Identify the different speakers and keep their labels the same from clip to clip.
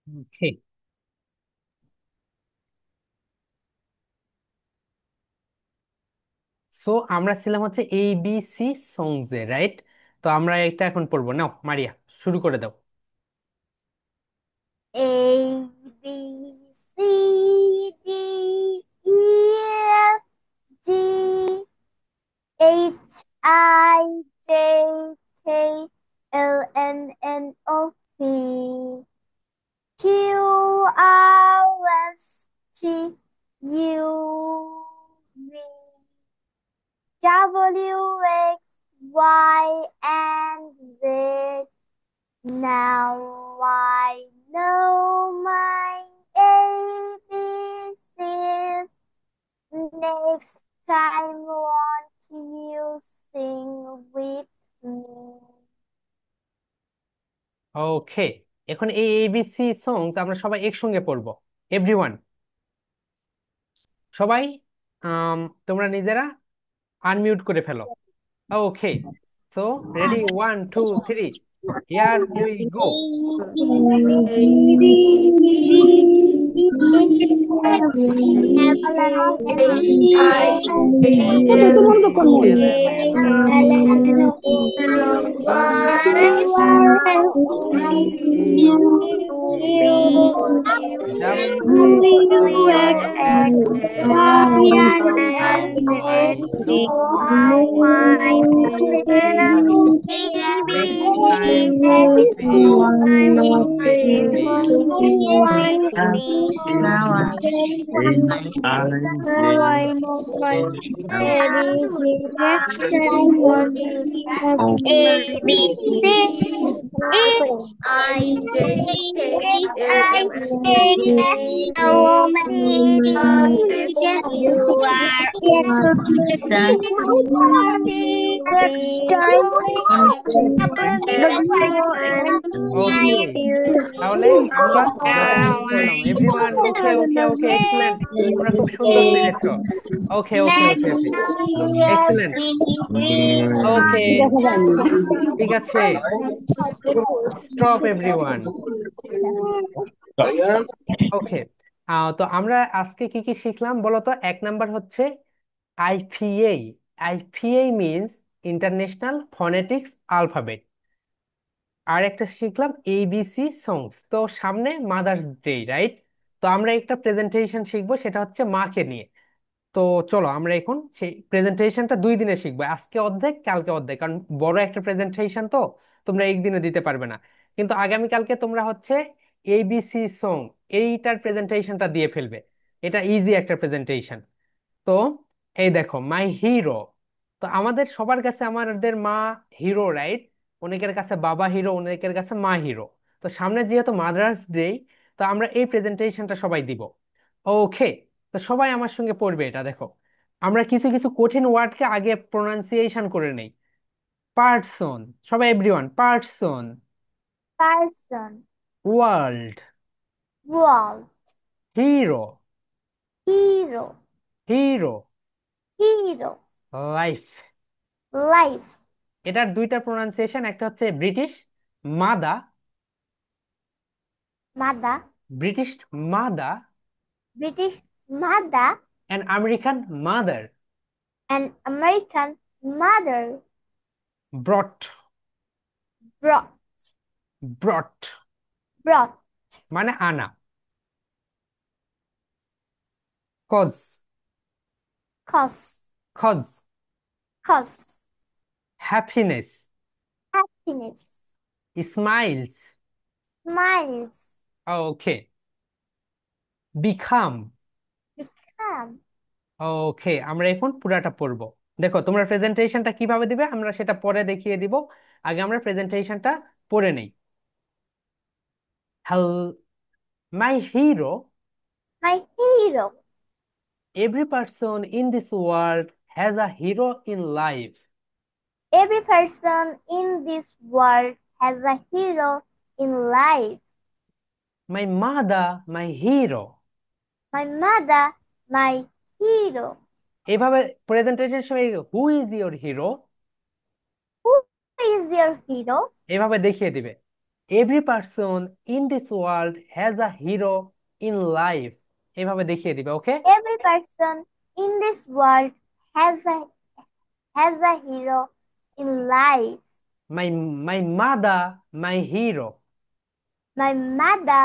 Speaker 1: ওকে, so আমরা ছিলাম হচ্ছে ABC সংস এ, রাইট? তো আমরা এটা এখন পড়বো, নাও মারিয়া, শুরু করে দাও।
Speaker 2: A B C D E F G H I J K L M N O P Q R S T U V W X Y and Z. Now I know my ABCs. Next time, won't you sing with me?
Speaker 1: ওকে, এখন এই ABC সংস আমরা সবাই একসঙ্গে পড়বো। Everyone, সবাই, আম, তোমরা নিজেরা unmute করে ফেলো। Okay, so ready, 1 2 3, here we go.
Speaker 3: এটা তোমার দোকান মনে হয়।
Speaker 1: Next time we will meet me.
Speaker 3: Now I know my ABC. Next time won't you sing with me? Next time, W and
Speaker 1: ওকে, তাহলে আমরা সবাই পড়লাম। এভরিওয়ান, ওকে ওকে ওকে, এক্সিলেন্ট, তোমরা খুব সুন্দর পেরেছো। ওকে ওকে ওকে ওকে, এক্সিলেন্ট। ওকে,
Speaker 3: দেখা যায়নি।
Speaker 1: ঠিক আছে, স্টপ এভরিওয়ান। ওকে, তো আমরা আজকে কি কি শিখলাম বলো তো? এক নাম্বার হচ্ছে IPA. IPA means international phonetics alphabet. আর একটা শিখলাম ABC সংস। তো সামনে মাদার্স ডে, রাইট? তো আমরা একটা প্রেজেন্টেশন শিখবো, সেটা হচ্ছে মাকে নিয়ে। তো চলো আমরা এখন সেই প্রেজেন্টেশনটা 2 দিনে শিখবো, আজকে অর্ধেক কালকে অর্ধেক, কারণ বড় একটা প্রেজেন্টেশন তো তোমরা একদিনে দিতে পারবে না। কিন্তু আগামীকালকে তোমরা হচ্ছে ABC সং এইটার প্রেজেন্টেশনটা দিয়ে ফেলবে। এটা ইজি একটা প্রেজেন্টেশন। তো এই দেখো, মাই হিরো। তো আমাদের সবার কাছে আমাদের মা হিরো, রাইট? অনেকের কাছে বাবা হিরো, অনেকের কাছে মা হিরো। তো সামনে যেহেতু মাদার্স ডে, তো আমরা এই প্রেজেন্টেশনটা সবাই দিব। ওকে, তো সবাই আমার সঙ্গে পড়বে। এটা দেখো, আমরা কিছু কিছু কঠিন ওয়ার্ডকে আগে প্রোনাউন্সিয়েশন করে নেই। পার্সন, সবাই everyone, person.
Speaker 2: Person,
Speaker 1: world.
Speaker 2: world,
Speaker 1: hero.
Speaker 2: hero,
Speaker 1: hero.
Speaker 2: hero,
Speaker 1: life.
Speaker 2: life,
Speaker 1: এটার দুইটা প্রোনাউন্সিয়েশন, একটা হচ্ছে ব্রিটিশ মাদা,
Speaker 2: mother,
Speaker 1: ব্রিটিশ মাদা,
Speaker 2: British mother,
Speaker 1: and American mother.
Speaker 2: and American mother,
Speaker 1: ব্রট।
Speaker 2: brought,
Speaker 1: ব্রট
Speaker 2: brought,
Speaker 1: মানে আনা। কজ।
Speaker 2: cause,
Speaker 1: খজ।
Speaker 2: cause,
Speaker 1: happiness.
Speaker 2: happiness,
Speaker 1: smiles.
Speaker 2: smiles,
Speaker 1: ওকে, বিখাম।
Speaker 2: become,
Speaker 1: ওকে, আমরা এখন পুরাটা পড়বো। দেখো, তোমরা প্রেজেন্টেশনটা কিভাবে দিবে আমরা সেটা পরে দেখিয়ে দিব। আগে আমরা প্রেজেন্টেশনটা পড়ে নেই। Hell my hero.
Speaker 2: my hero.
Speaker 1: Every person in this world has a hero in life.
Speaker 2: Every person in this world has a hero in life.
Speaker 1: My mother my hero.
Speaker 2: My mother, my hero.
Speaker 1: এইভাবে presentation সময় who is your hero
Speaker 2: Who is your hero?
Speaker 1: এভাবে দেখিয়ে দিবে। Every person in this world has a hero in life. এইভাবে দেখিয়ে দিবে, ওকে?
Speaker 2: Every person in this world has a hero in life.
Speaker 1: My mother, my hero.
Speaker 2: My mother,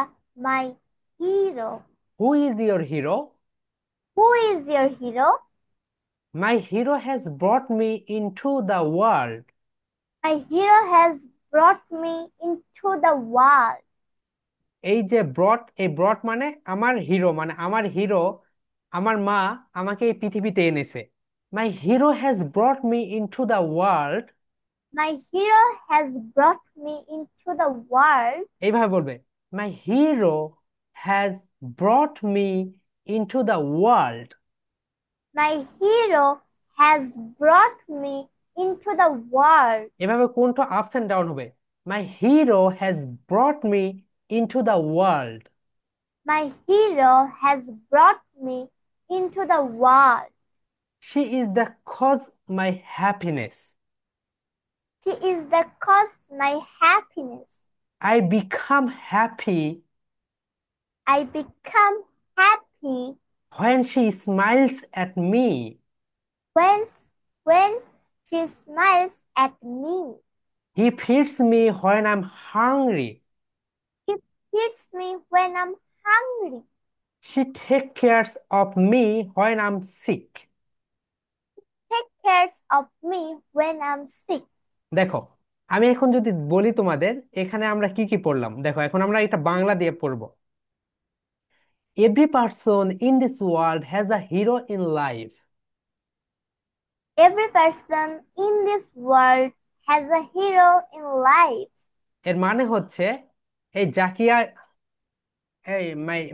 Speaker 2: my hero.
Speaker 1: Who is your hero?
Speaker 2: Who is your hero?
Speaker 1: My hero has brought me into the world.
Speaker 2: My hero has brought me into the world.
Speaker 1: এই যে এই ব্রট মানে আমার hero, মানে আমার hero, আমার মা আমাকে এই পৃথিবীতে এনেছে। My hero has brought me into the world.
Speaker 2: My hero has brought me into the world.
Speaker 1: এইভাবে বলবে, my hero has brought me into the world.
Speaker 2: My hero has brought me into the world.
Speaker 1: এভাবে কোনটা আপস and down হবে? My hero has brought me into the world.
Speaker 2: My hero has brought me into the world.
Speaker 1: She is the cause my happiness.
Speaker 2: He is the cause my happiness.
Speaker 1: I become happy
Speaker 2: I become happy
Speaker 1: when she smiles at me.
Speaker 2: when when she smiles at me.
Speaker 1: He feeds me when I'm hungry.
Speaker 2: He feeds me when I'm hungry.
Speaker 1: She takes care of me when I'm sick.
Speaker 2: Take care of me when I'm sick.
Speaker 1: দেখো, আমি এখন যদি বলি তোমাদের এখানে আমরা কি কি পড়লাম, দেখো এখন আমরা এটা বাংলা দিয়ে পড়বো। Every person in this world has a hero in life.
Speaker 2: Every person in this world has a hero in life.
Speaker 1: এর মানে হচ্ছে, এই জাকিয়া,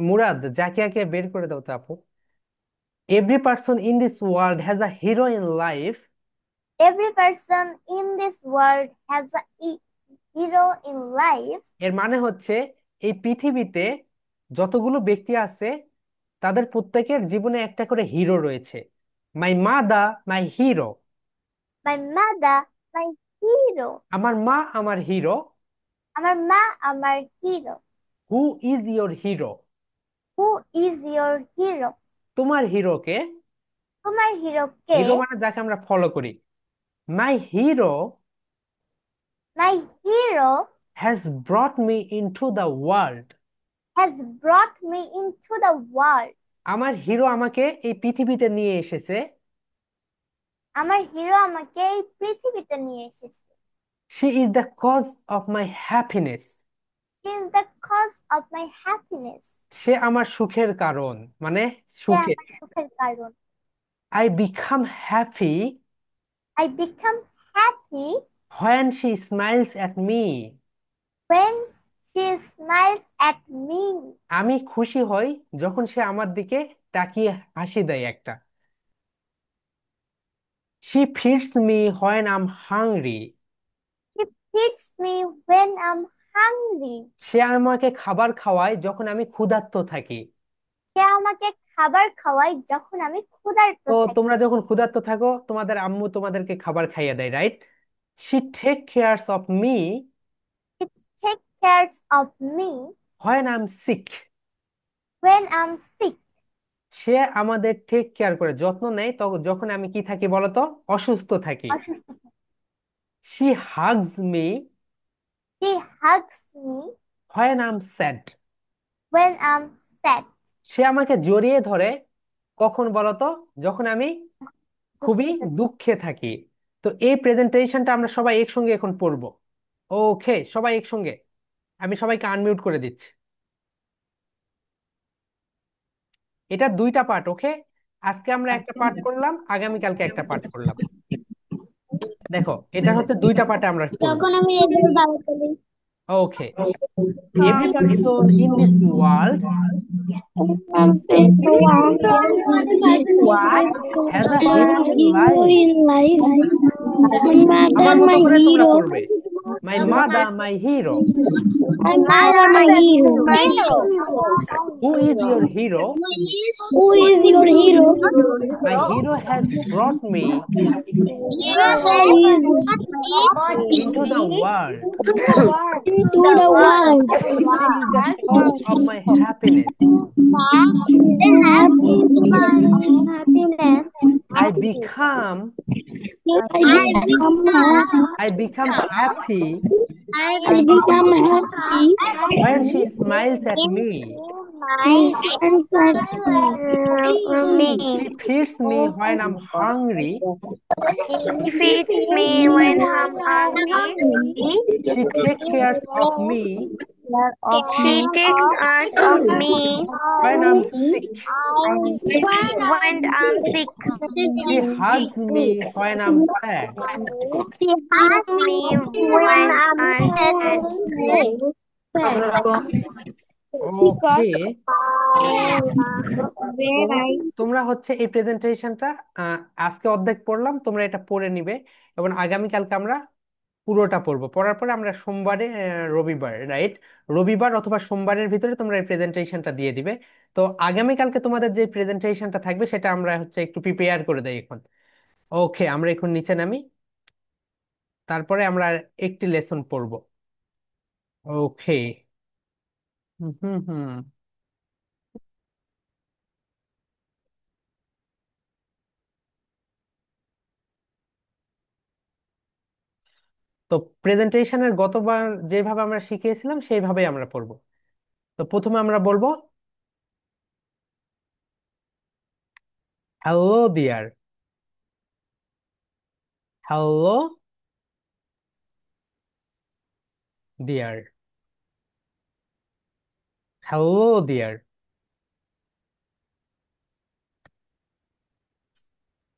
Speaker 1: মুরাদ, জাকিয়াকে বের করে দাও তো আপু। Every person in this world has a hero in life.
Speaker 2: Every person in this world has a hero in life.
Speaker 1: এর মানে হচ্ছে এই পৃথিবীতে যতগুলো ব্যক্তি আছে তাদের প্রত্যেকের জীবনে একটা করে হিরো রয়েছে। My mother my hero.
Speaker 2: My mother, my hero.
Speaker 1: আমার মা আমার হিরো।
Speaker 2: আমার মা আমার hero.
Speaker 1: Who is your hero?
Speaker 2: Who is your hero?
Speaker 1: তোমার হিরোকে।
Speaker 2: তোমার hero কে?
Speaker 1: হিরো মানে যাকে আমরা ফলো করি। My hero
Speaker 2: My hero
Speaker 1: has brought me into the world.
Speaker 2: has brought me into the world.
Speaker 1: আমার হিরো আমাকে এই পৃথিবীতে নিয়ে এসেছে।
Speaker 2: আমার হিরো আমাকে এই পৃথিবীতে নিয়ে এসেছে।
Speaker 1: She is the cause of my happiness.
Speaker 2: He is the cause of my happiness.
Speaker 1: সে আমার সুখের কারণ, মানে
Speaker 2: সে
Speaker 1: সুখে।
Speaker 2: আমার সুখের কারণ।
Speaker 1: I become happy
Speaker 2: I become happy
Speaker 1: when she smiles at me.
Speaker 2: when she smiles at me.
Speaker 1: আমি খুশি হই যখন সে আমার দিকে তাকিয়ে হাসি দেয় একটা। She feeds me when I'm hungry.
Speaker 2: She feeds me when I'm hungry.
Speaker 1: সে আমাকে খাবার খাওয়ায় যখন আমি ক্ষুধার্ত থাকি।
Speaker 2: সে আমাকে খাবার খাওয়ায় যখন আমি ক্ষুধার্ত
Speaker 1: তো
Speaker 2: থাকি।
Speaker 1: তোমরা যখন ক্ষুধার্ত থাকো তোমাদের আম্মু তোমাদেরকে খাবার খাইয়ে দেয়, right? She take cares of me
Speaker 2: She takes care of me
Speaker 1: when I'm sick.
Speaker 2: when I'm sick.
Speaker 1: সে আমাদের টেক কেয়ার করে, যত্ন নেয় তখন যখন আমি কি থাকি বলতো, অসুস্থ থাকি।
Speaker 2: অসুস্থ থাকি।
Speaker 1: She hugs me
Speaker 2: She hugs me
Speaker 1: when I'm sad.
Speaker 2: when I'm sad.
Speaker 1: সে আমাকে জড়িয়ে ধরে কখন বলতো, যখন আমি খুবই
Speaker 2: দুঃখিত।
Speaker 1: দুঃখে থাকি। তো এই প্রেজেন্টেশনটা আমরা সবাই একসঙ্গে এখন পড়বো। ওকে, সবাই একসঙ্গে। আমি সবাইকে আনমিউট করে দিচ্ছি। এটা দুইটা পার্ট, ওকে? আজকে আমরা একটা পার্ট করলাম, আগামীকালকে একটা পার্ট করলাম। দেখো, এটা হচ্ছে দুইটা পার্টে আমরা পড়বো।
Speaker 3: তখন আমি এগুলো দাঁড়া করি।
Speaker 1: ওকে, every person in this world has a hero in
Speaker 3: Hero
Speaker 1: life.
Speaker 3: in life. My
Speaker 1: আমার
Speaker 3: mother,
Speaker 1: মতো
Speaker 3: my
Speaker 1: করে তোমরা
Speaker 3: hero.
Speaker 1: পড়বে। My mother, my hero.
Speaker 3: My mother, my hero.
Speaker 1: Who is your hero?
Speaker 3: Who is your hero?
Speaker 1: My hero has brought me
Speaker 3: Who is
Speaker 1: into the world.
Speaker 3: into the world?
Speaker 1: She is the cause of my happiness. I become I become happy
Speaker 3: I become happy.
Speaker 1: when she smiles at me.
Speaker 3: She smiles at me.
Speaker 1: She feeds me when I'm hungry.
Speaker 3: She feeds me when I'm hungry.
Speaker 1: She takes care of me
Speaker 3: She takes care of me
Speaker 1: when I'm sick.
Speaker 3: when I'm sick.
Speaker 1: She hugs me when I'm sad.
Speaker 3: She hugs me when I'm sad.
Speaker 1: ওকে, তো
Speaker 3: Where
Speaker 1: তোমরা হচ্ছে এই প্রেজেন্টেশনটা আজকে অর্ধেক পড়লাম, তোমরা এটা পড়ে নিবে এবং আগামীকালকে আমরা পুরোটা পড়বো। পড়ার পরে আমরা সোমবারে রবিবার, রাইট, রবিবার অথবা সোমবারের ভিতরে তোমরা এই প্রেজেন্টেশনটা দিয়ে দিবে। তো আগামীকালকে তোমাদের যে প্রেজেন্টেশনটা থাকবে সেটা আমরা হচ্ছে একটু প্রিপেয়ার করে দেই এখন। ওকে, আমরা এখন নিচে নামি, তারপরে আমরা আর একটি লেসন পড়বো। ওকে। হুম হুম হুম। তো প্রেজেন্টেশনের গতবার যেভাবে আমরা শিখিয়েছিলাম সেইভাবেই আমরা পড়বো। তো প্রথমে আমরা বলবো hello dear. Hello dear. Hello dear.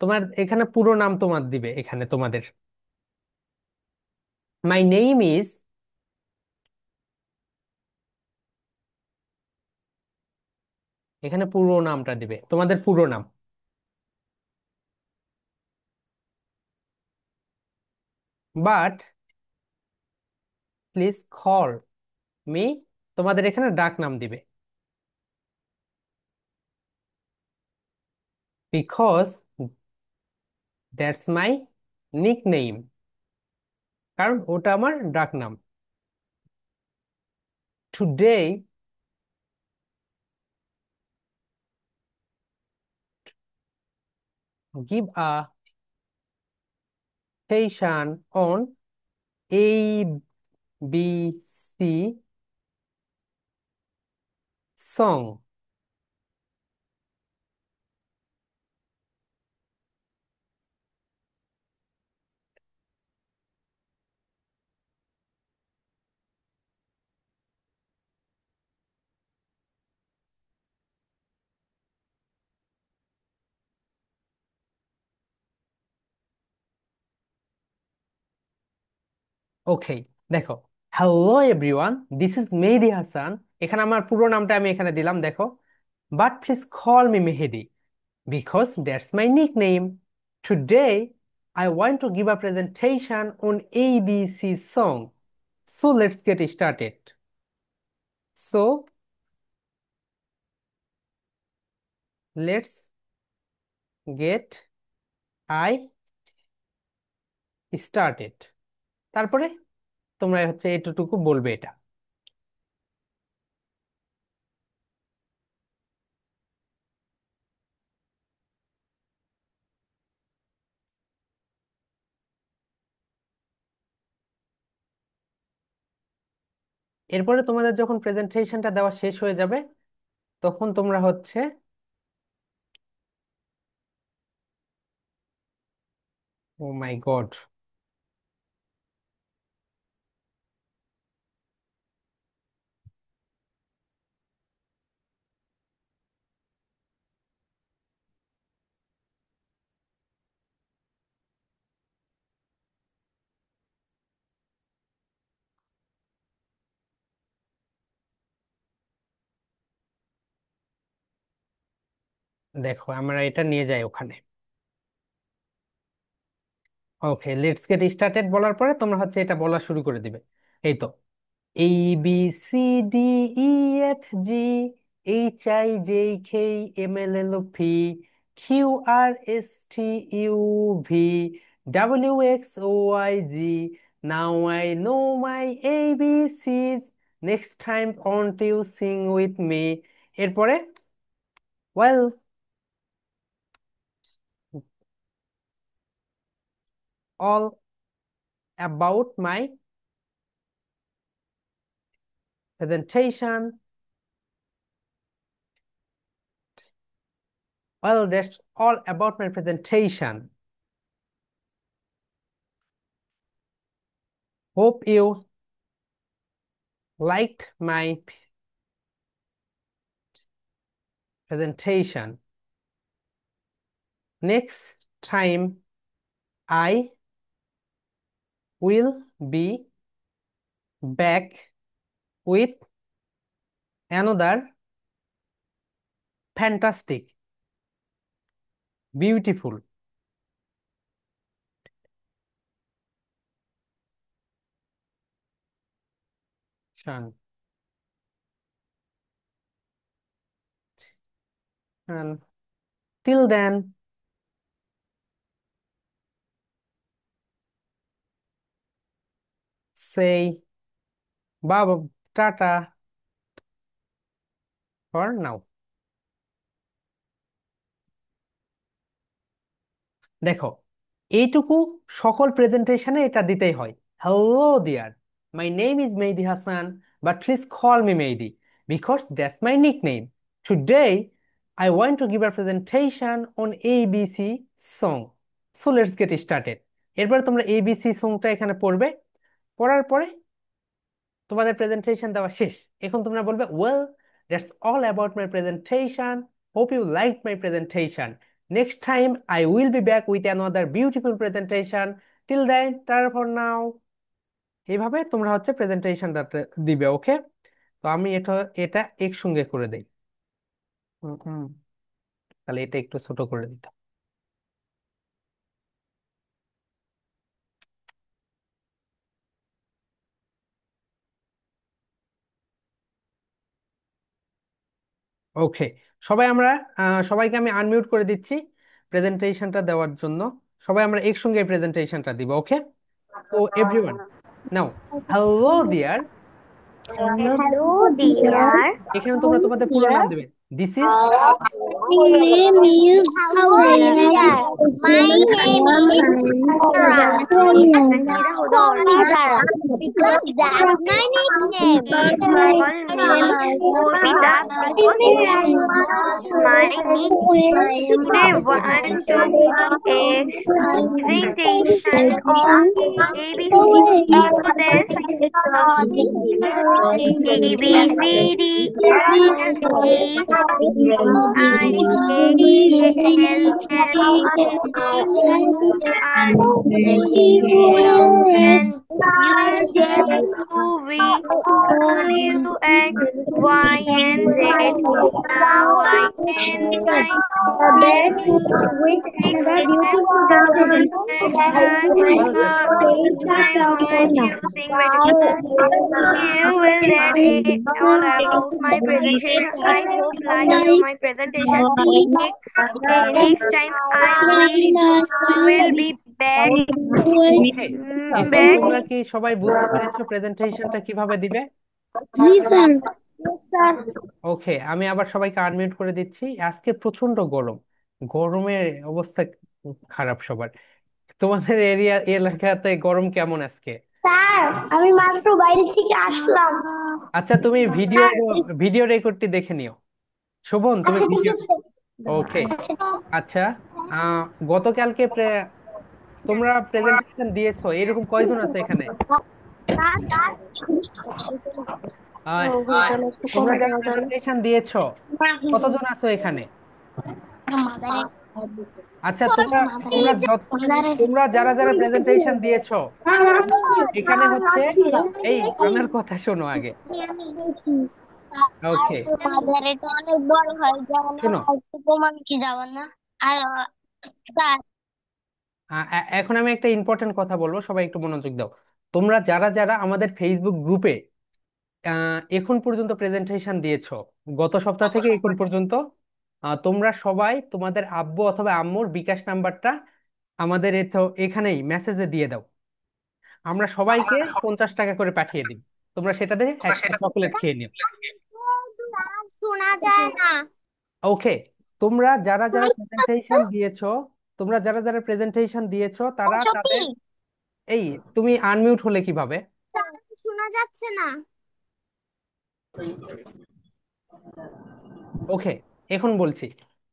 Speaker 1: তোমার এখানে পুরো নাম তোমার দিবে, এখানে তোমাদের মাই নেম ইজ, এখানে পুরো নামটা দিবে, তোমাদের পুরো নাম। বাট প্লিজ কল মি, তোমাদের এখানে ডাক নাম দিবে। Because that's my nick name, কারণ ওটা আমার ডাক নাম। Today give a session on A B C song. Okay, দেখো, hello everyone, this is Mehedi Hasan. এখানে আমার পুরো নামটা আমি এখানে দিলাম, দেখো। But please call me Mehedi because that's my nick name. Today I want to give a presentation on ABC song. So let's get started. So let's get I started. তারপরে তোমরা হচ্ছে এতটুকু বলবে এটা। এরপরে তোমাদের যখন প্রেজেন্টেশনটা দেওয়া শেষ হয়ে যাবে তখন তোমরা হচ্ছে, ও মাই গড, দেখো আমরা এটা নিয়ে যাই ওখানে। ওকে, লেটস গেট স্টার্টেড বলার পরে তোমরা হচ্ছে এটা বলা শুরু করে দিবে। এই তো, A B C D E F G H I J K M L L O P Q R S T U V W X O Y Z. Now I know my ABCs, next time won't you sing with me. এরপরে well, all about my presentation. Well, that's all about my presentation. Hope you liked my presentation. Next time, I will be back with another fantastic, beautiful, and till then, say bye bye, tata for now. দেখো, এইটুকু সকল প্রেজেন্টেশনে এটা দিতেই হয়। Hello dear, my name is Mehedi Hasan, but please call me Mehedi because that's my nickname. Today I want to give a presentation on ABC song. So let's get started. এরপর তোমরা ABC সংটা এখানে পড়বে, পড়ার পরে তোমাদের প্রেজেন্টেশন দেওয়া শেষ। এখন তোমরা বলবে well, that's all about my presentation, hope you like my presentation, next time I will be back with another beautiful presentation, till then tata for now. এইভাবে তোমরা হচ্ছে প্রেজেন্টেশনটা দিবে। ওকে, তো আমি এটা এটা একসঙ্গে করে দেই। হুম হুম, তাহলে এটা একটু ছোট করে দিতাম। ওকে, সবাই আমরা সবাইকে আমি আনমিউট করে দিচ্ছি প্রেজেন্টেশনটা দেওয়ার জন্য। সবাই আমরা একসঙ্গে প্রেজেন্টেশনটা দিব। ওকে, তো এভরিওয়ান নাও, হ্যালো ডিয়ার।
Speaker 3: Hello, dear.
Speaker 1: এখানে তোমরা তোমাদের পুরো নাম দিবে। This is,
Speaker 3: My name is
Speaker 2: Hello,
Speaker 3: Aurora.
Speaker 2: dear. My name is Sarah. Call me Zara because that's my nickname.
Speaker 3: Call me Bobita because that's my nickname. Today want to give a presentation on ABC students. A B C D E F I A L L O and U W X Y and Z. Now I can write
Speaker 2: Back
Speaker 3: ABC.
Speaker 2: with
Speaker 3: Next
Speaker 2: another
Speaker 3: step,
Speaker 2: beautiful
Speaker 3: next
Speaker 2: presentation.
Speaker 3: time,
Speaker 1: well, that's
Speaker 3: time when you sing very good. Yeah, well, that's it all about my presentation. I hope like you my presentation. Next, next time I will be back
Speaker 1: ওকে। এখন
Speaker 3: back.
Speaker 1: তোমরা কি সবাই বুঝতে পেরেছো প্রেজেন্টেশনটা কিভাবে দিবে? ওকে, আমি আবার সবাইকে আনমিউট করে দিচ্ছি। আজকে প্রচন্ড গরম, গরমের অবস্থা খারাপ সবার। তোমাদের এলাকাতে গরম কেমন আজকে?
Speaker 2: স্যার, আমি মাত্র বাইরে থেকে আসলাম।
Speaker 1: আচ্ছা, তুমি ভিডিও ভিডিও রেকর্ডটি দেখে নিও। শোভন, তুমি
Speaker 2: আচ্ছা ঠিক
Speaker 1: ভিডিও,
Speaker 2: আছে।
Speaker 1: ওকে। আচ্ছা, গতকালকে তোমরা প্রেজেন্টেশন দিয়েছো, এরকম কয়জন আছে এখানে? আহ, তোমরা যারা প্রেজেন্টেশন দিয়েছো কতজন আছো এখানে? আচ্ছা, তোমরা তোমরা তোমরা যারা যারা প্রেজেন্টেশন দিয়েছো এখানে হচ্ছে, এই আমার কথা শোনো আগে। ওকে,
Speaker 2: মাদার এটা অনেক বড় হয় যেমন
Speaker 1: শোনো,
Speaker 2: তোমার কি যাবে না আর স্যার
Speaker 1: এখন আমি একটা ইম্পর্টেন্ট কথা বলবো, সবাই একটু মনোযোগ দাও। তোমরা যারা যারা আমাদের ফেসবুক গ্রুপে এখন পর্যন্ত প্রেজেন্টেশন দিয়েছো, গত সপ্তাহ থেকে এখন পর্যন্ত, তোমরা সবাই তোমাদের আব্বু অথবা আম্মুর বিকাশ নাম্বারটা আমাদের এখানেই মেসেজে দিয়ে দাও। আমরা সবাইকে 50 টাকা করে পাঠিয়ে দিই। তোমরা সেটা দিয়ে একটা চকলেট খেয়ে নিও।
Speaker 2: শোনা যায় না।
Speaker 1: ওকে। তোমরা যারা যারা প্রেজেন্টেশন দিয়েছো, তোমরা যারা যারা প্রেজেন্টেশন দিয়েছো তারা
Speaker 2: সত্যি
Speaker 1: তাদের, এই, তুমি আনমিউট হলে কিভাবে?
Speaker 2: শোনা যাচ্ছে না।
Speaker 1: ওকে, এখন বলছি,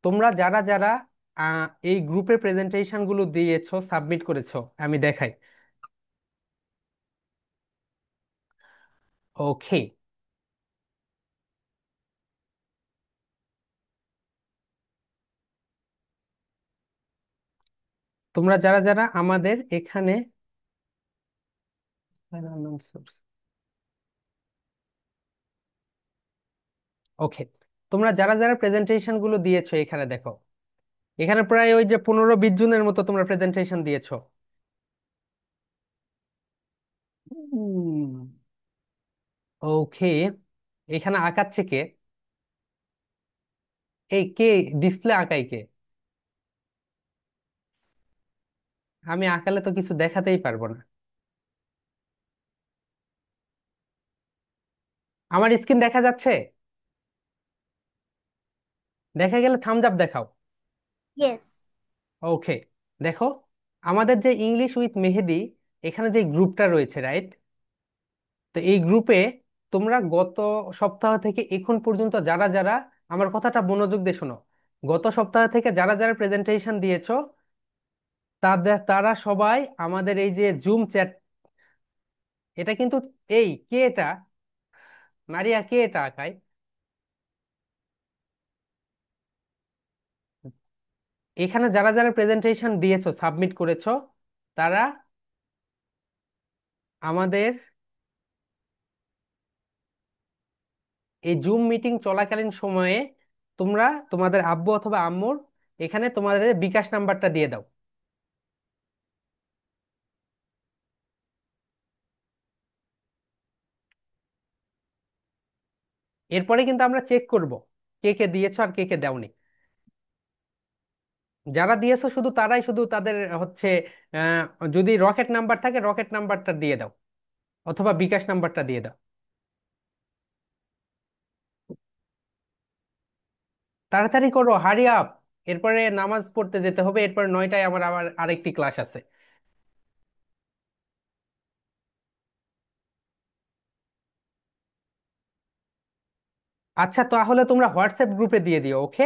Speaker 1: তোমরা যারা যারা এই গ্রুপে প্রেজেন্টেশন গুলো দিয়েছো, সাবমিট করেছো, আমি দেখাই। ওকে, তোমরা যারা যারা আমাদের এখানে, ওকে, তোমরা যারা যারা প্রেজেন্টেশন গুলো দিয়েছো এখানে দেখো, এখানে প্রায় ওই যে 15-20 জনের মতো তোমরা প্রেজেন্টেশন দিয়েছো। ওকে, এখানে আঁকাচ্ছে কে? এই কে ডিসপ্লে আঁকাই কে? আমি আঁকালে তো কিছু দেখাতেই পারবো না। আমার স্ক্রিন দেখা যাচ্ছে? দেখা গেলে থামস আপ দেখাও।
Speaker 2: ইয়েস।
Speaker 1: ওকে, দেখো, আমাদের যে ইংলিশ উইথ মেহেদি এখানে যে গ্রুপটা রয়েছে, রাইট? তো এই গ্রুপে তোমরা গত সপ্তাহ থেকে এখন পর্যন্ত যারা যারা, আমার কথাটা মনোযোগ দিয়ে শোনো, গত সপ্তাহ থেকে যারা যারা প্রেজেন্টেশন দিয়েছো, তারা সবাই আমাদের এই যে জুম চ্যাট, এটা কিন্তু, এই কে এটা? মারিয়া, কে এটা আঁকায়? এখানে যারা যারা প্রেজেন্টেশন দিয়েছো, সাবমিট করেছো, তারা আমাদের এই জুম মিটিং চলাকালীন সময়ে তোমরা তোমাদের আব্বু অথবা আম্মুর এখানে তোমাদের বিকাশ নাম্বারটা দিয়ে দাও। এরপরে কিন্তু আমরা চেক করব কে কে দিয়েছো আর কে কে দাওনি। যারা দিয়েছো শুধু তারাই, শুধু তাদের হচ্ছে আহ, যদি রকেট নাম্বার থাকে রকেট নাম্বারটা দিয়ে দাও, অথবা বিকাশ নাম্বারটা দিয়ে দাও। তাড়াতাড়ি করো, হারি আপ। এরপরে নামাজ পড়তে যেতে হবে, এরপরে 9টায় আমার আবার আরেকটি ক্লাস আছে। আচ্ছা, তাহলে তোমরা হোয়াটসঅ্যাপ গ্রুপে দিয়ে দিও, ওকে?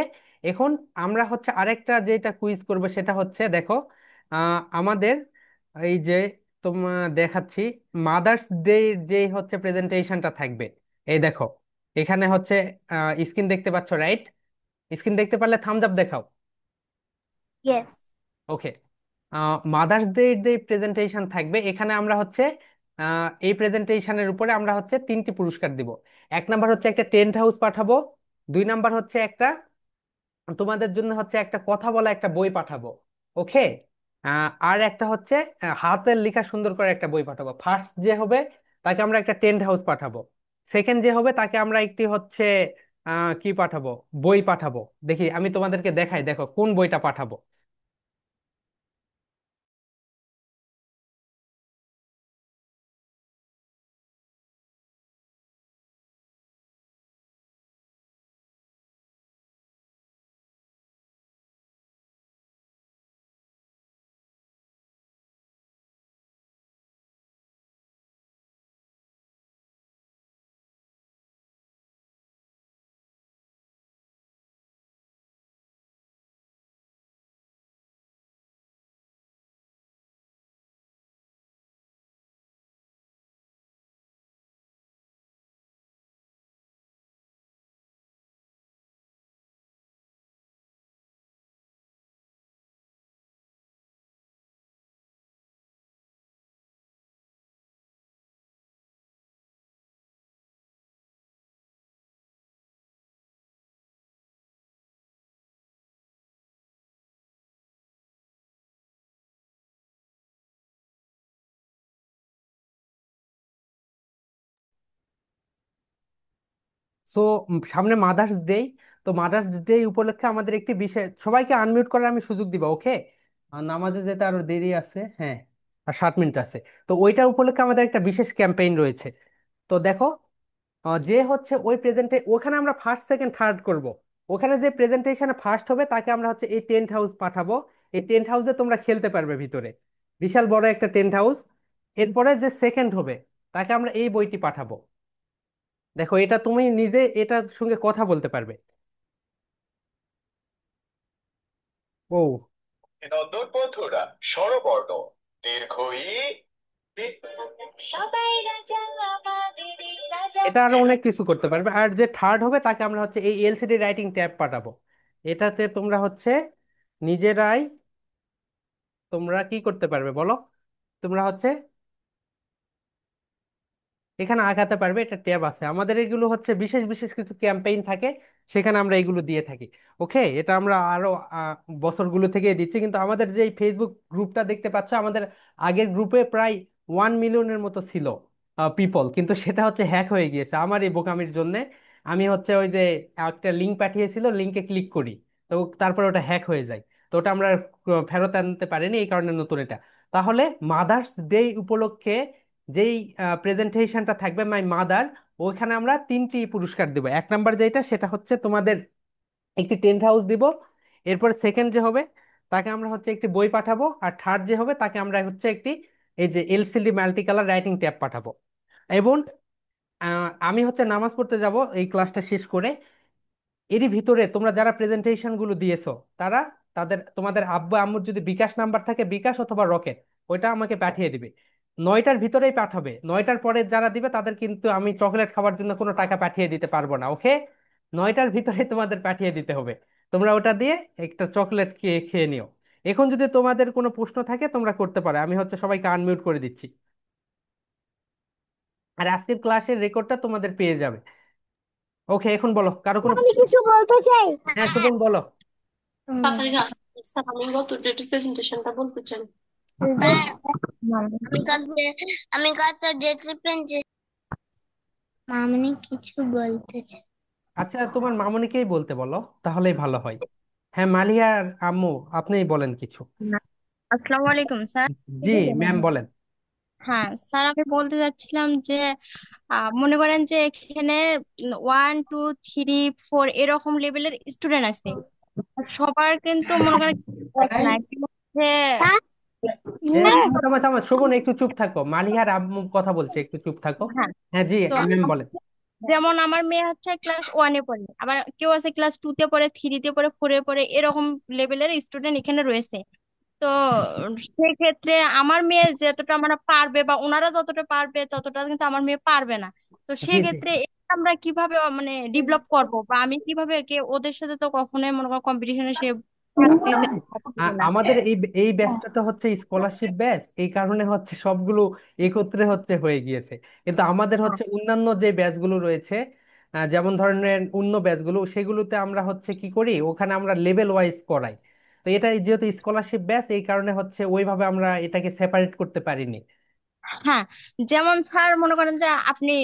Speaker 1: এখন আমরা হচ্ছে আরেকটা যেটা কুইজ করবে সেটা হচ্ছে, দেখো, আমাদের এই যে তোমার দেখাচ্ছি, মাদার্স ডে যে হচ্ছে প্রেজেন্টেশনটা থাকবে, এই দেখো, এখানে হচ্ছে স্ক্রিন দেখতে পাচ্ছ, রাইট? স্ক্রিন দেখতে পারলে থামস আপ দেখাও।
Speaker 2: ইয়েস।
Speaker 1: ওকে, মাদার্স ডে যে প্রেজেন্টেশন থাকবে এখানে আমরা হচ্ছে এই প্রেজেন্টেশনের উপরে আমরা হচ্ছে 3টি পুরস্কার দিব। 1 নাম্বার হচ্ছে একটা টেন্ট হাউস পাঠাবো। 2 নাম্বার হচ্ছে একটা, তোমাদের জন্য হচ্ছে একটা কথা বলা একটা বই পাঠাবো। ওকে, আর একটা হচ্ছে হাতের লেখা সুন্দর করে একটা বই পাঠাবো। ফার্স্ট যে হবে তাকে আমরা একটা টেন্ট হাউস পাঠাবো। সেকেন্ড যে হবে তাকে আমরা একটি হচ্ছে কি পাঠাবো, বই পাঠাবো। দেখি আমি তোমাদেরকে দেখাই, দেখো কোন বইটা পাঠাবো। সো সামনে মাদার্স ডে, তো মাদার্স ডে উপলক্ষে আমাদের একটি বিশেষ, সবাইকে আনমিউট করার আমি সুযোগ দিব, ওকে? আর নামাজে যেতে আরো দেরি আছে, হ্যাঁ, আর 7 মিনিট আছে। তো ওইটা উপলক্ষে আমাদের একটা বিশেষ ক্যাম্পেইন রয়েছে। তো দেখো, যে হচ্ছে ওই প্রেজেন্টে ওখানে আমরা ফার্স্ট সেকেন্ড থার্ড করব। ওখানে যে প্রেজেন্টেশনে ফার্স্ট হবে তাকে আমরা হচ্ছে এই টেন্ট হাউস পাঠাবো। এই টেন্ট হাউসে তোমরা খেলতে পারবে ভিতরে, বিশাল বড় একটা টেন্ট হাউস। এরপরে যে সেকেন্ড হবে তাকে আমরা এই বইটি পাঠাবো। দেখো, এটা তুমি নিজে এটার সঙ্গে কথা বলতে পারবে। ও,
Speaker 2: নন্দন বন্ধুরা, স্বরবর্ণ দীর্ঘ ই, সবাই রাজা আমাদেরই রাজা।
Speaker 1: এটা আরো অনেক কিছু করতে পারবে। আর যে থার্ড হবে তাকে আমরা হচ্ছে এই এলসিডি রাইটিং ট্যাব পাঠাবো। এটাতে তোমরা হচ্ছে নিজেরাই, তোমরা কি করতে পারবে বলো? তোমরা হচ্ছে এখানে আগাতে পারবে, এটা ট্যাব আছে আমাদের। এগুলো হচ্ছে বিশেষ বিশেষ কিছু ক্যাম্পেইন থাকে, সেখানে আমরা এগুলো দিয়ে থাকি। ওকে, এটা আমরা আরো বছরগুলো থেকে দিচ্ছি। কিন্তু আমাদের যে ফেসবুক গ্রুপটা দেখতে পাচ্ছ, আমাদের আগের গ্রুপে প্রায় 1 মিলিয়নের মতো ছিল পিপল, কিন্তু সেটা হচ্ছে হ্যাক হয়ে গিয়েছে আমার এই বোকামির জন্য। আমি হচ্ছে ওই যে একটা লিঙ্ক পাঠিয়েছিল, লিঙ্কে ক্লিক করি, তো তারপরে ওটা হ্যাক হয়ে যায়। তো ওটা আমরা ফেরত আনতে পারিনি, এই কারণে নতুন এটা। তাহলে মাদার্স ডে উপলক্ষে যেই প্রেজেন্টেশনটা থাকবে মাই মাদার, ওইখানে আমরা 3টি পুরস্কার দিব। 1 নাম্বার যেটা, সেটা হচ্ছে তোমাদের একটি টেন্ট হাউস দিব। এরপর সেকেন্ড যে হবে তাকে আমরা হচ্ছে একটি বই পাঠাবো। আর থার্ড যে হবে তাকে আমরা হচ্ছে একটি এই যে LCD multi colour writing tab পাঠাবো। এবং আমি হচ্ছে নামাজ পড়তে যাব এই ক্লাসটা শেষ করে। এরই ভিতরে তোমরা যারা প্রেজেন্টেশন গুলো দিয়েছো, তারা তোমাদের আব্বু আম্মুর যদি বিকাশ নাম্বার থাকে, বিকাশ অথবা রকেট, ওইটা আমাকে পাঠিয়ে দিবে। 9টার ভিতরেই পাঠাবে। 9টার পরে যারা দিবে তাদের কিন্তু আমি চকলেট খাওয়ার জন্য কোনো টাকা পাঠিয়ে দিতে পারবো না, ওকে? 9টার ভিতরে তোমাদের পাঠিয়ে দিতে হবে। তোমরা ওটা দিয়ে একটা চকলেট খেয়ে খেয়ে নিও। এখন যদি তোমাদের কোনো প্রশ্ন থাকে তোমরা করতে পারো, আমি হচ্ছে সবাইকে আনমিউট করে দিচ্ছি। আর আজকের ক্লাসের রেকর্ডটা তোমাদের পেয়ে যাবে। ওকে, এখন বলো, কারো কোনো
Speaker 2: আমি কিছু বলতে চাই।
Speaker 1: হ্যাঁ, শুভম বলো।
Speaker 2: তাড়াতাড়ি যা। স্যার, আমি গত ডেটের প্রেজেন্টেশনটা বলতে চাই। স্যার, আমি কালকে ডেট রিপ্রেজেন্ট, মামনি কিছু বলতে চাই।
Speaker 1: আচ্ছা, তোমার মামুনিকেই বলতে বলো, তাহলেই ভালো হয়। হ্যাঁ, মালিয়ার আম্মু, আপনিই বলেন কিছু।
Speaker 4: আসসালামু আলাইকুম স্যার।
Speaker 1: জি ম্যাম, বলেন।
Speaker 4: হ্যাঁ স্যার, আমি বলতে চাচ্ছিলাম যে মনে করেন যে এখানে 1 2 3 4 এরকম লেভেলের স্টুডেন্ট আছে। সবার কিন্তু মনে করেন এক না, একটু হচ্ছে
Speaker 1: থামো থামো থামো, শোভন একটু চুপ থাকো, মালিহার আম্মু কথা বলছে, একটু চুপ থাকো।
Speaker 4: হ্যাঁ।
Speaker 1: হ্যাঁ জি,
Speaker 4: তো
Speaker 1: ম্যাম বলেন।
Speaker 4: যেমন আমার মেয়ে হচ্ছে ক্লাস 1-এ পড়ে, আবার কেউ আছে ক্লাস 2-তে পড়ে, 3-তে পড়ে, 4-এ পড়ে, এরকম লেভেলের স্টুডেন্ট এখানে রয়েছে। তো সেক্ষেত্রে আমার মেয়ে যতটা মানে পারবে বা ওনারা যতটা পারবে ততটা কিন্তু আমার মেয়ে পারবে না। তো
Speaker 1: জি জি।
Speaker 4: সেক্ষেত্রে এটা আমরা কিভাবে মানে ডেভেলপ করব, বা আমি কিভাবে ওদের সাথে তো কখনোই মনে করো কম্পিটিশনে সে পারতেছে না।
Speaker 1: আমাদের এই এই ব্যাচটা তো হচ্ছে স্কলারশিপ ব্যাচ, এই কারণে হচ্ছে সবগুলো একত্রে হচ্ছে হয়ে গিয়েছে। কিন্তু আমাদের হচ্ছে অন্যান্য যে ব্যাচগুলো রয়েছে, যেমন ধরনের অন্য ব্যাচগুলো, সেগুলোতে আমরা হচ্ছে কি করি, ওখানে আমরা লেভেল ওয়াইজ করাই। তো এটা যেহেতু স্কলারশিপ ব্যাচ, এই কারণে হচ্ছে ওইভাবে আমরা এটাকে সেপারেট করতে পারিনি।
Speaker 4: হ্যাঁ, যেমন স্যার মনে করেন যে আপনি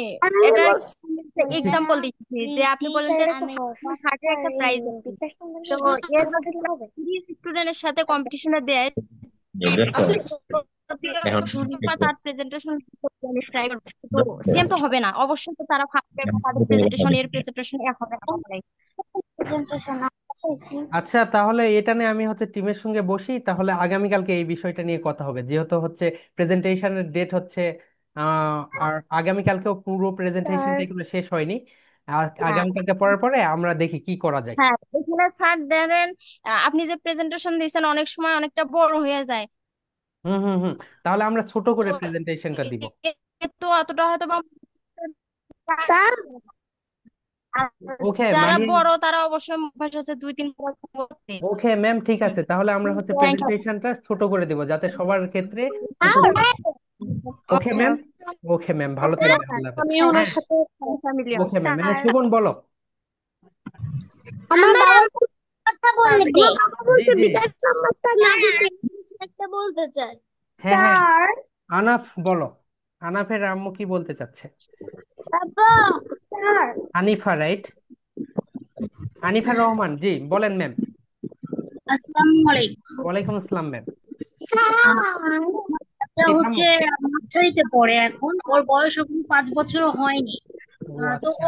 Speaker 4: এটা এক্সাম্পল দিচ্ছি, যে আপনি বলেন যে হাটে একটা প্রাইজ আছে। তো এর যদি স্টুডেন্টের সাথে কম্পিটিশনে দেয়, বা তার প্রেজেন্টেশন ট্রাই করবে, তো সেম তো হবে না, অবশ্যই তো তারা ভাববে বা তাদের প্রেজেন্টেশন এর প্রেজেন্টেশন এক হবে না।
Speaker 2: প্রেজেন্টেশন আছে।
Speaker 1: আচ্ছা, তাহলে এটা নিয়ে আমি হচ্ছে টিমের সঙ্গে বসি, তাহলে আগামীকালকে এই বিষয়টা নিয়ে কথা হবে। যেহেতু হচ্ছে প্রেজেন্টেশনের ডেট হচ্ছে আর আগামীকালকেও পুরো প্রেজেন্টেশনটা এগুলো শেষ হয়নি। আর
Speaker 4: হ্যাঁ,
Speaker 1: আগামীকালকে পড়ার পরে আমরা দেখি কি করা যায়।
Speaker 4: হ্যাঁ, এখানে স্যার ধরেন আপনি যে প্রেজেন্টেশন দিয়েছেন অনেক সময় অনেকটা বড় হয়ে যায়।
Speaker 1: হুম হুম হুম। তাহলে আমরা ছোট করে
Speaker 4: তো
Speaker 1: প্রেজেন্টেশনটা দিব।
Speaker 4: তো অতটা হয়তো বা
Speaker 2: স্যার,
Speaker 4: আর
Speaker 1: ওকে
Speaker 4: যারা
Speaker 1: মালিয়া।
Speaker 4: বড় তারা অবশ্যই অভ্যাস আছে 2 3 বার করতে।
Speaker 1: ওকে ম্যাম, ঠিক আছে, তাহলে আমরা হচ্ছে
Speaker 4: থ্যাংক ইউ।
Speaker 1: প্রেজেন্টেশনটা ছোট করে দিব যাতে সবার ক্ষেত্রে ছোট থাকে। ওকে
Speaker 4: ওকে,
Speaker 1: ম্যাম। ওকে ম্যাম, ভালো থাকবেন, আল্লাহ হাফেজ।
Speaker 2: আমি ওনার
Speaker 1: হ্যাঁ,
Speaker 2: সাথে
Speaker 4: ফ্যামিলি।
Speaker 1: Okay ma'am. হ্যাঁ, শুভন বলো।
Speaker 2: আমার বাবা কথা বলবে।
Speaker 1: জি জি।
Speaker 2: বিকাশ নাম্বারটা না দিতে একটা বলতে চাই।
Speaker 1: হ্যাঁ হ্যাঁ,
Speaker 2: স্যার,
Speaker 1: আনাফ বলো। আনাফের আম্মু কি বলতে চাচ্ছে?
Speaker 2: বাবা,
Speaker 1: হানিফা, রাইট? হানিফা রহমান, জি বলেন ম্যাম।
Speaker 2: আসসালামু আলাইকুম।
Speaker 1: ওয়ালাইকুম আসসালাম ম্যাম।
Speaker 2: এটা
Speaker 1: এই
Speaker 2: হচ্ছে
Speaker 1: থামো।
Speaker 2: নার্সারিতে পড়ে এখন, ওর বয়স এখন 5 বছরও হয়নি।
Speaker 1: ও
Speaker 2: তো
Speaker 1: আচ্ছা।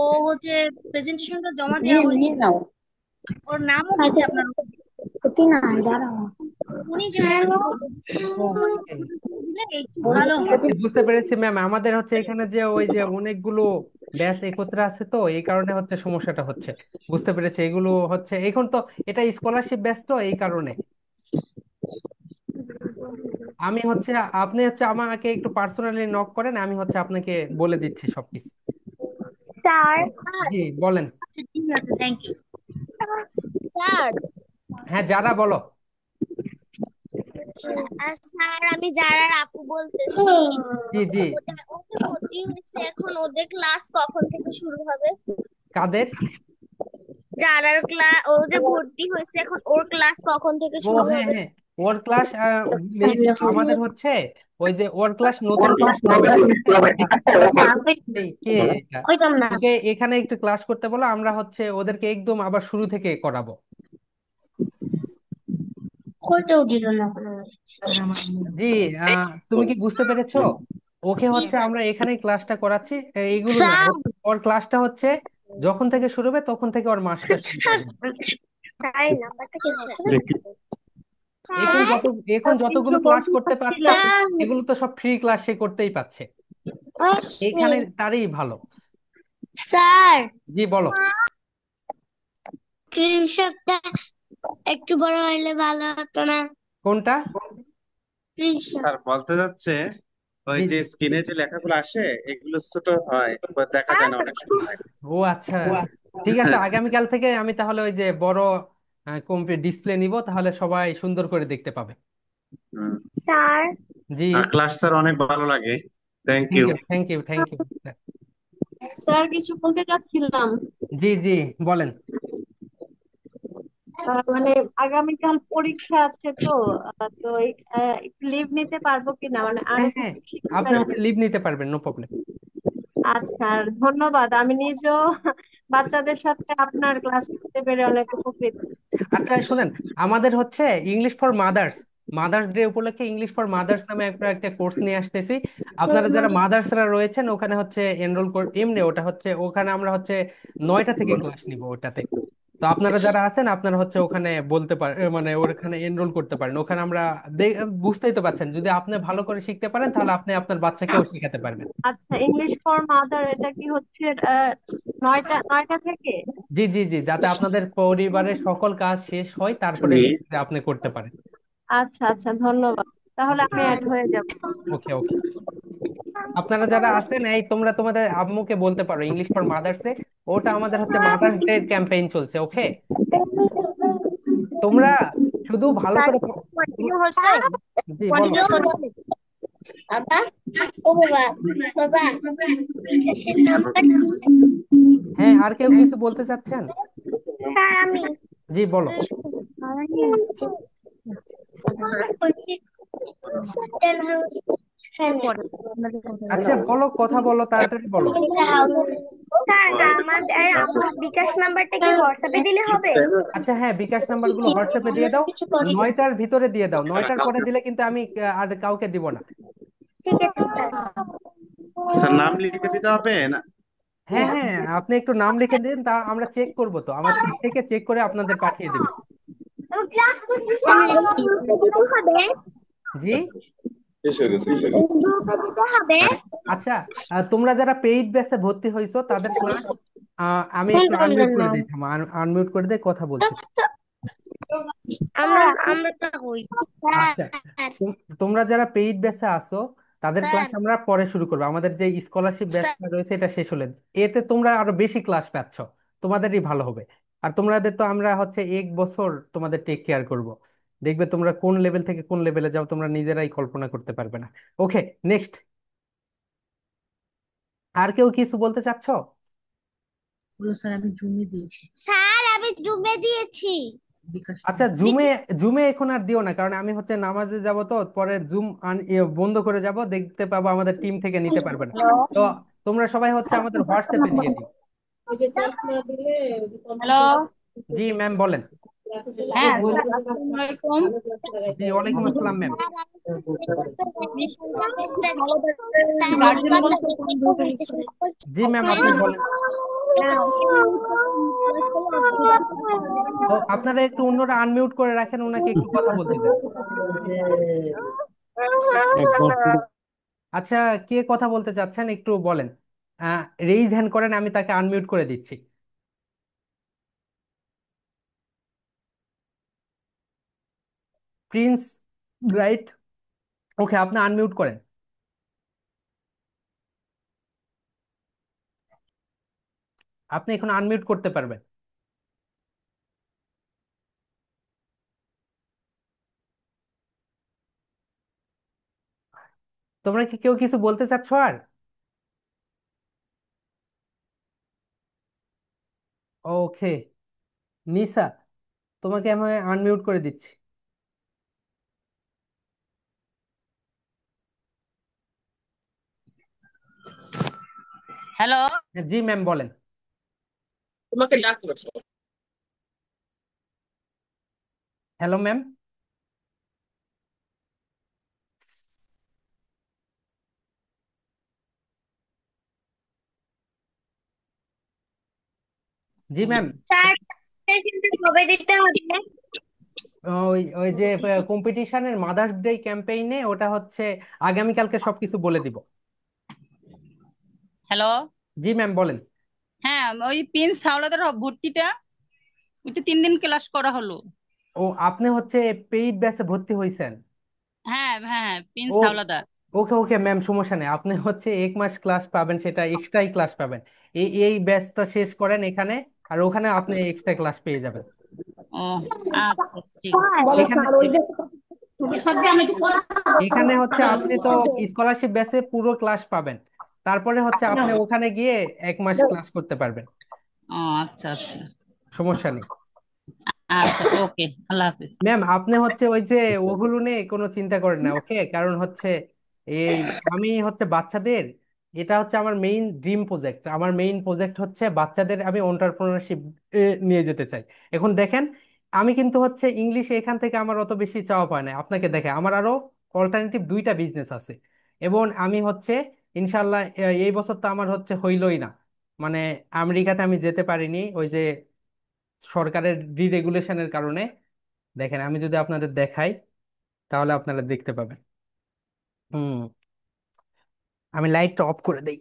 Speaker 2: ও হচ্ছে প্রেজেন্টেশনটা জমা দেওয়া হয়েছে। ওর নামও দিচ্ছে আপনার, উনি যে
Speaker 1: ও ওকে।
Speaker 2: দিলে একটু ভালো
Speaker 1: বুঝতে
Speaker 2: হয়।
Speaker 1: পেরেছি, বুঝতে পেরেছি ম্যাম। আমাদের হচ্ছে এখানে যে ওই যে অনেকগুলো ব্যাচ একত্রে আছে, তো এই কারণে হচ্ছে সমস্যাটা হচ্ছে। বুঝতে পেরেছি, এগুলো হচ্ছে এখন তো এটা স্কলারশিপ ব্যাচ, তো এই কারণে আমি হচ্ছে, আপনি হচ্ছে আমাকে একটু পার্সোনালি নক করেন, আমি হচ্ছে আপনাকে বলে দিচ্ছি সবকিছু।
Speaker 3: স্যার,
Speaker 1: জি বলেন।
Speaker 2: আচ্ছা, ঠিক আছে, থ্যাংক ইউ।
Speaker 3: স্যার,
Speaker 1: হ্যাঁ যারা বলো।
Speaker 3: স্যার আমি যারার আপু বলতেছি।
Speaker 1: জি জি।
Speaker 3: ওদের ওদের ভর্তি হয়েছে, এখন ওদের ক্লাস কখন থেকে শুরু হবে?
Speaker 1: কাদের?
Speaker 3: যারার ক্লাস, ও যে ভর্তি হয়েছে এখন, ওর ক্লাস কখন থেকে
Speaker 1: ও
Speaker 3: শুরু
Speaker 1: হ্যাঁ
Speaker 3: হবে?
Speaker 1: হ্যাঁ, ওর ক্লাস আমাদের হচ্ছে ওই যে ওর ক্লাস নতুন করে শুরু হবে, ঠিক আছে? এই কে এটা?
Speaker 2: ওইটাম না,
Speaker 1: ওকে এখানে একটু ক্লাস করতে বলো, আমরা হচ্ছে ওদেরকে একদম আবার শুরু থেকে করাবো।
Speaker 2: কইটা উঠিল না কোনো।
Speaker 1: জি। তুমি কি বুঝতে পেরেছো? ওকে হচ্ছে আমরা এখানেই ক্লাসটা করাচ্ছি, এইগুলো না,
Speaker 2: স্যার,
Speaker 1: ওর ক্লাসটা হচ্ছে যখন থেকে শুরু হবে তখন থেকে ওর মাসটা শুরু
Speaker 2: স্যার,
Speaker 1: করবে।
Speaker 3: স্যার এই নাম্বারটা কি হবে?
Speaker 1: এখন
Speaker 3: হ্যাঁ,
Speaker 1: যত এখন যতগুলো
Speaker 2: কিছু
Speaker 1: ক্লাস
Speaker 2: বলতে
Speaker 1: করতে পারছে,
Speaker 2: চাচ্ছিলাম।
Speaker 1: এগুলো তো সব ফ্রি ক্লাস, সে করতেই পাচ্ছে, এখানে তারই ভালো।
Speaker 2: স্যার,
Speaker 1: জি বলো।
Speaker 2: স্ক্রিনশটটা একটু বড় হইলে ভালো হতো না?
Speaker 1: কোনটা?
Speaker 2: স্ক্রিনশট।
Speaker 5: স্যার বলতে যাচ্ছে ওই
Speaker 1: জি
Speaker 5: যে
Speaker 1: জি।
Speaker 5: স্ক্রিনে যে লেখাগুলো আসে এগুলো ছোট হয় বা দেখা যায় না অনেক সময়।
Speaker 1: ও আচ্ছা, ঠিক আছে, আগামীকাল থেকে আমি তাহলে ওই যে বড় ডিসপ্লে নিব, তাহলে সবাই সুন্দর করে দেখতে পাবে।
Speaker 5: হুম।
Speaker 3: স্যার,
Speaker 1: জি।
Speaker 5: ক্লাস স্যার অনেক ভালো লাগে। Thank
Speaker 1: thank
Speaker 5: you.
Speaker 1: You, thank you, thank you.
Speaker 2: Sir, কিছু বলতে চাচ্ছিলাম।
Speaker 1: জি জি বলেন।
Speaker 2: মানে আগামীকাল পরীক্ষা আছে তো, তো একটু লিভ নিতে পারবো কিনা, মানে আরো
Speaker 1: হ্যাঁ হ্যাঁ,
Speaker 2: কিছু শিখতে
Speaker 1: আপনি হচ্ছে লিভ নিতে পারবেন, নো প্রবলেম।
Speaker 2: আচ্ছা, আর ধন্যবাদ। আমি নিজেও বাচ্চাদের সাথে আপনার ক্লাস করতে পেরে অনেক উপকৃত।
Speaker 1: আচ্ছা শুনেন, আমাদের হচ্ছে English for mother's, mother's day উপলক্ষে ইংলিশ ফর মাদার্স নামে একটা একটা কোর্স নিয়ে আসতেছি। আপনারা যারা মাদার্সরা রয়েছেন ওখানে হচ্ছে এনরোল এমনি, ওটা হচ্ছে ওখানে আমরা হচ্ছে 9টা থেকে ক্লাস নিব ওটাতে। তো আপনারা যারা আছেন আপনারা হচ্ছে ওখানে বলতে পারেন, মানে ওখানে এনরোল করতে পারেন। ওখানে আমরা বুঝতেই তো পারছেন, যদি আপনি ভালো করে শিখতে পারেন তাহলে আপনি আপনার বাচ্চাকেও শেখাতে পারবেন।
Speaker 2: আচ্ছা, ইংলিশ ফর মাদার এটা কি হচ্ছে 9টা 9টা থেকে?
Speaker 1: জি জি জি, যাতে আপনাদের পরিবারের সকল কাজ শেষ হয় তারপরে আপনি করতে পারেন।
Speaker 2: আচ্ছা আচ্ছা, ধন্যবাদ। তাহলে আমি অ্যাড হয়ে যাব।
Speaker 1: ওকে ওকে। আপনারা যারা আছেন, এই তোমরা তোমাদের আম্মুকে বলতে পারো ইংলিশ ফর মাদার্সে, ওটা আমাদের হচ্ছে মাদার্স ডে ক্যাম্পেইন চলছে, ওকে? তোমরা শুধু ভালো
Speaker 3: স্যার
Speaker 1: করে
Speaker 3: কন্টিনিউ হচ্ছে?
Speaker 1: জি বলো।
Speaker 3: কন্টিনিউ হচ্ছে? বাবা, ও বাবা, বাবা, বিকাশের নাম্বার।
Speaker 1: হ্যাঁ, আর কেউ কিছু বলতে চাচ্ছেন?
Speaker 3: স্যার আমি
Speaker 1: জি বলো। আচ্ছা বলো, কথা বলো, তাড়াতাড়ি বলো।
Speaker 3: স্যার আমাদের আম্মুর বিকাশ নাম্বারটা কি হোয়াটসঅ্যাপে দিলে হবে?
Speaker 1: আচ্ছা হ্যাঁ, বিকাশ নাম্বার গুলো হোয়াটসঅ্যাপে দিয়ে দাও। 9টার ভিতরে দিয়ে দাও, 9টার পরে দিলে কিন্তু আমি আর কাউকে দিব না।
Speaker 3: ঠিক আছে স্যার।
Speaker 5: স্যার নাম লিখে দিতে হবে না?
Speaker 1: হ্যাঁ হ্যাঁ, আপনি একটু নাম লিখে দিন, তা আমরা চেক করব, তো আমার দিক থেকে চেক করে আপনাদের পাঠিয়ে দেবে।
Speaker 3: ক্লাস করছি স্যার, গ্রুপে দিতে হবে।
Speaker 1: জি।
Speaker 3: গ্রুপে দিতে হবে।
Speaker 1: আচ্ছা, তোমরা যারা পেইড ব্যাচে ভর্তি হয়েছো তাদের ক্লাস আমি একটু
Speaker 2: কোনটা
Speaker 1: আনমিউট করে
Speaker 2: নাম?
Speaker 1: দিই, আনমিউট করে দিয়ে কথা বলছি।
Speaker 2: আমরা আমরা তা হই।
Speaker 3: স্যার,
Speaker 1: আচ্ছা, তোমরা যারা পেইড ব্যাচে আসো তাদের ক্লাস
Speaker 3: স্যার,
Speaker 1: আমরা পরে শুরু করবো, আমাদের যে স্কলারশিপ
Speaker 3: স্যার,
Speaker 1: ব্যাচটা রয়েছে এটা শেষ হলে এতে তোমরা আরো বেশি ক্লাস পাচ্ছ, তোমাদেরই ভালো হবে। আর তোমাদের তো আমরা হচ্ছে 1 বছর তোমাদের টেক কেয়ার করব, দেখবে তোমরা কোন লেভেল থেকে কোন লেভেলে যাও তোমরা নিজেরাই কল্পনা করতে পারবে না। ওকে, নেক্সট। আর কেউ কিছু বলতে চাচ্ছ?
Speaker 3: স্যার আমি জুমে দিয়েছি।
Speaker 1: আচ্ছা জুমে, জুমে এখন আর দিও না, কারণ আমি হচ্ছে নামাজে যাব, তো পরে জুম বন্ধ করে যাব, দেখতে পাবো আমাদের টিম থেকে নিতে পারবে না। তো তোমরা সবাই হচ্ছে আমাদের হোয়াটসঅ্যাপে দিয়ে দিও।
Speaker 6: হ্যালো।
Speaker 1: জি ম্যাম বলেন।
Speaker 6: হ্যাঁ স্যার, আসসালামু আলাইকুম।
Speaker 1: জি ওয়ালাইকুম আসসালাম ম্যাম।
Speaker 6: নিশ্চয়ই আপনি খুব ভালো গার্জেন বলতেছেন যেহেতু নিশ্চয়ই।
Speaker 1: জি ম্যাম আপনি বলেন।
Speaker 6: হ্যাঁ, ওকে আমি প্রথম ক্লাস করলাম, বুঝতে পারলাম না।
Speaker 1: ও আপনারা একটু অন্যরা আনমিউট করে রাখেন, ওনাকে একটু কথা বলতে দেন। আচ্ছা, কে কথা বলতে চাচ্ছেন একটু বলেন। রেইজ হ্যান্ড করেন, আমি তাকে আনমিউট করে দিচ্ছি। Prince, right? ওকে, আপনি আনমিউট করেন। আপনি এখন আনমিউট করতে পারবেন। তোমরা কি কেউ কিছু বলতে চাচ্ছ আর? ওকে, নিসা, তোমাকে আমি আনমিউট করে দিচ্ছি।
Speaker 6: হ্যালো।
Speaker 1: জি ম্যাম বলেন।
Speaker 6: তোমাকে ডাকলো।
Speaker 1: Hello ma'am. জি ম্যাম।
Speaker 2: স্যার, কিন্তু কবে দিতে হবে?
Speaker 1: ওই ওই যে কম্পিটিশনের মাদার্স ডে ক্যাম্পেইনে ওটা হচ্ছে আগামীকালকে সবকিছু বলে দিব।
Speaker 6: হ্যালো।
Speaker 1: জি ম্যাম বলেন।
Speaker 6: হ্যাঁ, ওই প্রিন্স হাওলাদার ভর্তিটা, ওই তো 3 দিন ক্লাস করা হলো।
Speaker 1: ও আপনি হচ্ছে পেইড ব্যাচে ভর্তি হয়েছেন?
Speaker 6: হ্যাঁ হ্যাঁ, প্রিন্স
Speaker 1: ও
Speaker 6: হাওলাদার।
Speaker 1: ওকে ওকে ম্যাম, সমস্যা নেই, আপনি হচ্ছে 1 মাস ক্লাস পাবেন, সেটা এক্সট্রাই ক্লাস পাবেন। এই এই ব্যাচটা শেষ করেন এখানে, আর ওখানে আপনি এক্সট্রা ক্লাস পেয়ে যাবেন।
Speaker 6: ও আচ্ছা, ঠিক আছে।
Speaker 1: এখানে এখানে হচ্ছে আপনি তো স্কলারশিপ ব্যাচে পুরো ক্লাস পাবেন, তারপরে হচ্ছে আপনি ওখানে গিয়ে 1 মাস ক্লাস করতে পারবেন।
Speaker 6: ও আচ্ছা আচ্ছা।
Speaker 1: সমস্যা নেই।
Speaker 6: আচ্ছা, ওকে, আল্লাহ হাফিজ।
Speaker 1: ম্যাম আপনি হচ্ছে ওই যে ওগুলো নিয়ে কোনো চিন্তা করেন না, ওকে? কারণ হচ্ছে এই আমি হচ্ছে বাচ্চাদের, এটা হচ্ছে আমার মেইন ড্রিম প্রজেক্ট। আমার মেইন প্রজেক্ট হচ্ছে বাচ্চাদের আমি এন্টারপ্রেনারশিপ নিয়ে যেতে চাই। এখন দেখেন, আমি কিন্তু হচ্ছে ইংলিশে এখান থেকে আমার অত বেশি চাওয়া পায় না। আপনাকে দেখে আমার আরো অল্টারনেটিভ 2টা বিজনেস আছে। এবং আমি হচ্ছে ইনশাল্লাহ এই বছর তো আমার হচ্ছে হইলই না, মানে আমেরিকাতে আমি যেতে পারিনি ওই যে সরকারের ডিরেগুলেশনের কারণে। দেখেন আমি যদি আপনাদের দেখাই তাহলে আপনারা দেখতে পাবেন। হুম, আমি লাইটটা অফ করে দেই।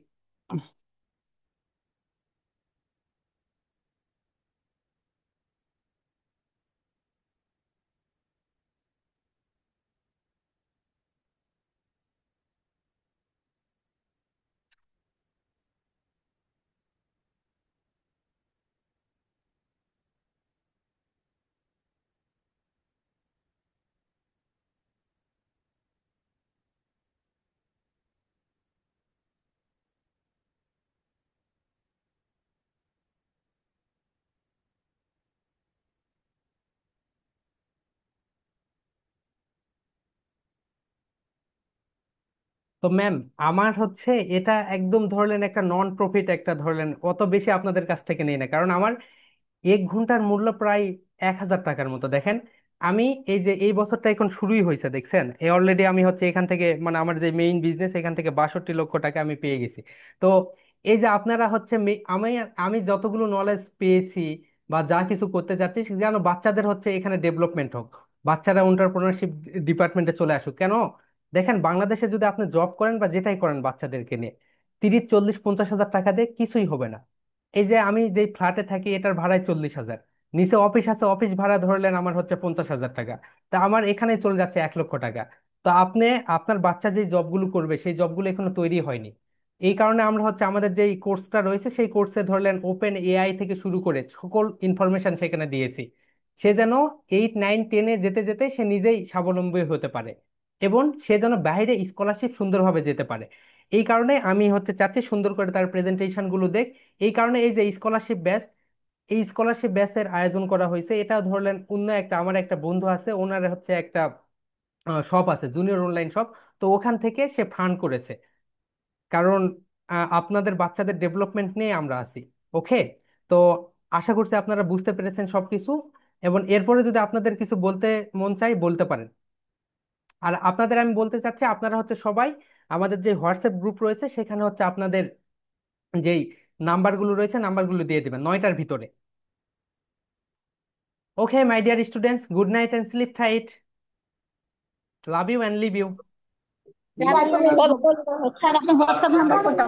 Speaker 1: তো ম্যাম, আমার হচ্ছে এটা একদম ধরলেন একটা নন প্রফিট, একটা ধরলেন অত বেশি আপনাদের কাছ থেকে নেই না, কারণ আমার 1 ঘন্টার মূল্য প্রায় 1,000 টাকার মতো। দেখেন আমি এই যে এই বছরটা এখন শুরুই হয়েছে, দেখছেন এই অলরেডি আমি হচ্ছে এখান থেকে, মানে আমার যে মেইন বিজনেস এখান থেকে 62 লক্ষ টাকা আমি পেয়ে গেছি। তো এই যে আপনারা হচ্ছে আমি আমি যতগুলো নলেজ পেয়েছি বা যা কিছু করতে যাচ্ছি যেন বাচ্চাদের হচ্ছে এখানে ডেভেলপমেন্ট হোক, বাচ্চারা এন্টারপ্রেনারশিপ ডিপার্টমেন্টে চলে আসুক। কেন দেখেন, বাংলাদেশে যদি আপনি জব করেন বা যেটাই করেন বাচ্চাদেরকে নিয়ে, 30, 40, 50 হাজার টাকা দিয়ে কিছুই হবে না। এই যে আমি যে ফ্ল্যাটে থাকি এটার ভাড়ায় 40 হাজার, নিচে অফিস আছে, অফিস ভাড়া ধরলেন আমার হচ্ছে 50 হাজার টাকা। তা আমার এখানে চলে যাচ্ছে 1 লক্ষ টাকা। তো আপনি, আপনার বাচ্চা যে জবগুলো করবে সেই জবগুলো এখনো তৈরি হয়নি। এই কারণে আমরা হচ্ছে আমাদের যে কোর্সটা রয়েছে সেই কোর্সে ধরলেন ওপেন এআই থেকে শুরু করে সকল ইনফরমেশন সেখানে দিয়েছি। সে যেন 8, 9, 10-এ যেতে যেতে সে নিজেই স্বাবলম্বী হতে পারে, এবং সে যেন বাইরে স্কলারশিপ সুন্দরভাবে যেতে পারে। এই কারণে আমি হচ্ছে চাচ্ছি সুন্দর করে তার প্রেজেন্টেশন গুলো দেখ। এই কারণে এই যে স্কলারশিপ ব্যাচ, এই স্কলারশিপ ব্যাচের আয়োজন করা হয়েছে। এটা ধরলেন অন্য একটা, আমার একটা বন্ধু আছে, ওনার হচ্ছে একটা শপ আছে, জুনিয়র অনলাইন শপ। তো ওখান থেকে সে ফান্ড করেছে। কারণ আপনাদের বাচ্চাদের ডেভেলপমেন্ট নিয়ে আমরা আছি। ওকে, তো আশা করছি আপনারা বুঝতে পেরেছেন সবকিছু, এবং এরপরে যদি আপনাদের কিছু বলতে মন চাই বলতে পারেন। আর আপনাদের আমি বলতে চাচ্ছি, আপনারা হচ্ছে সবাই আমাদের যে হোয়াটসঅ্যাপ গ্রুপ রয়েছে সেখানে হচ্ছে আপনাদের যেই নাম্বারগুলো রয়েছে নাম্বারগুলো দিয়ে দিবেন 9টার ভিতরে। Okay my dear students, good night and sleep tight. Love you and live you.
Speaker 6: Sir আপনি হোয়াটসঅ্যাপ নাম্বার কোনটা?